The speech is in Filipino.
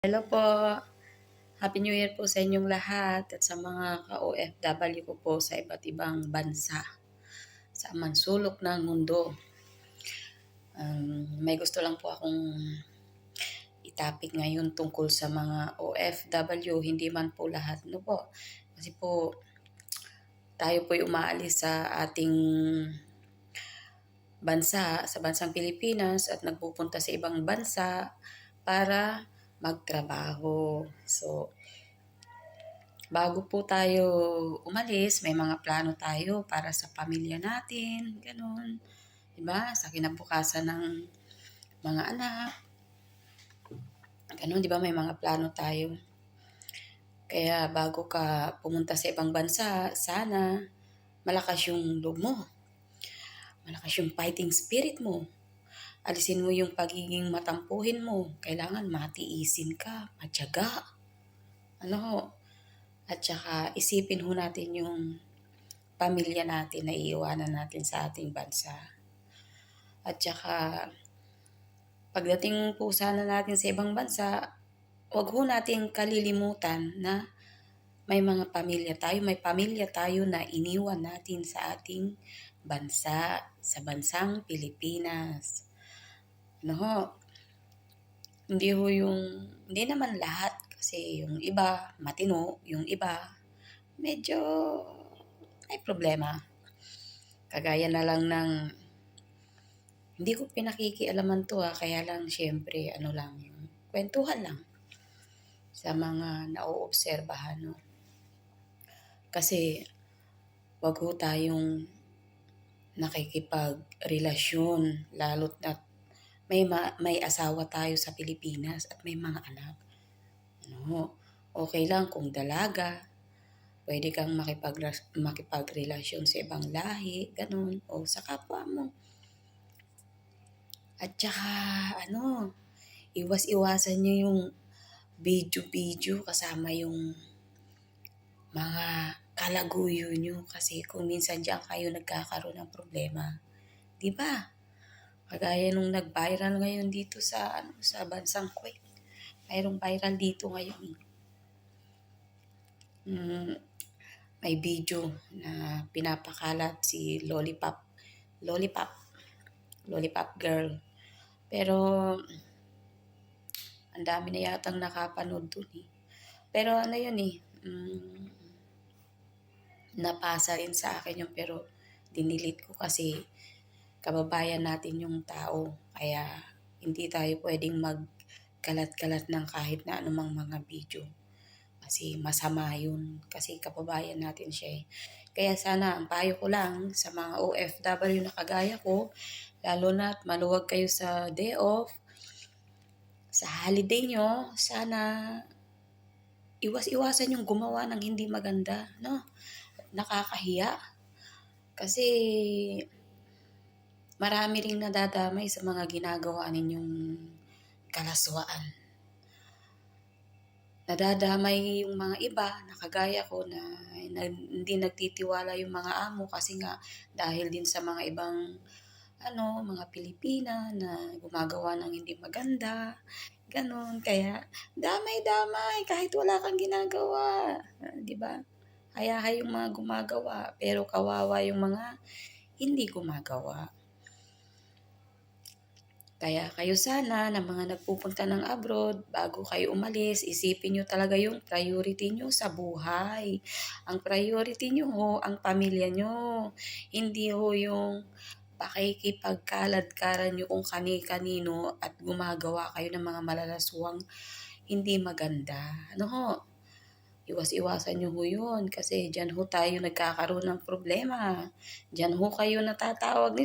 Hello po. Happy New Year po sa inyong lahat at sa mga ka-OFW ko po sa iba't ibang bansa sa mansulok ng mundo. May gusto lang po akong itapik ngayon tungkol sa mga OFW, hindi man po lahat, no po. Kasi po, tayo po'y umaalis sa ating bansa, sa bansang Pilipinas at nagpupunta sa ibang bansa para magtrabaho. So, bago po tayo umalis, may mga plano tayo para sa pamilya natin, ganun. Diba? Sa kinabukasan ng mga anak. Ganun, diba? May mga plano tayo. Kaya bago ka pumunta sa ibang bansa, sana malakas yung loob mo. Malakas yung fighting spirit mo. Alisin mo yung pagiging matampuhin mo. Kailangan matiisin ka, matyaga. At saka isipin ho natin yung pamilya natin na iiwanan natin sa ating bansa. At saka pagdating po sana natin sa ibang bansa, wag ho natin kalilimutan na may mga pamilya tayo, may pamilya tayo na iniwan natin sa ating bansa, sa bansang Pilipinas. Hindi naman lahat kasi yung iba matino, yung iba medyo may problema. Kagaya na lang ng hindi ko pinakikialaman to kaya lang syempre lang yung kwentuhan lang sa mga nauobserbahan, no? Kasi wag ho tayong nakikipagrelasyon lalo't na may asawa tayo sa Pilipinas at may mga anak. Okay lang kung dalaga, pwede kang makipagrelasyon sa ibang lahi, ganun, o sa kapwa mo. At saka, iwas-iwasan nyo yung video kasama yung mga kalaguyo nyo kasi kung minsan diyan kayo nagkakaroon ng problema. Diba? Kagaya nung nag-viral ngayon dito sa bansang Kuwait. Mayroong viral dito ngayon. May video na pinapakalat si Lollipop girl. Pero ang dami na yatang nakapanood dun Pero napasa rin sa akin yung pero dinilit ko kasi kababayan natin yung tao. Kaya hindi tayo pwedeng magkalat-kalat ng kahit na anumang mga video. Kasi masama yun. Kasi kababayan natin siya Kaya sana ang payo ko lang sa mga OFW na kagaya ko, lalo na't maluwag kayo sa day off, sa holiday nyo, sana iwas-iwasan yung gumawa ng hindi maganda, no? Nakakahiya. Kasi marami ring nadadamay sa mga ginagawa ninyong kalaswaan. Nadadamay yung mga iba na kagaya ko na hindi nagtitiwala yung mga amo kasi nga dahil din sa mga ibang mga Pilipina na gumagawa ng hindi maganda, ganon. Kaya damay-damay kahit wala kang ginagawa, di ba? Hayahay yung mga gumagawa pero kawawa yung mga hindi gumagawa. Kaya kayo sana na mga nagpupunta ng abroad, bago kayo umalis, isipin nyo talaga yung priority nyo sa buhay. Ang priority nyo ang pamilya nyo. Hindi yung pakikipagkalad-karan nyo kung kani-kanino at gumagawa kayo ng mga malalaswang hindi maganda. Iwas-iwasan nyo yun kasi dyan tayo nagkakaroon ng problema. Dyan kayo natatawag ni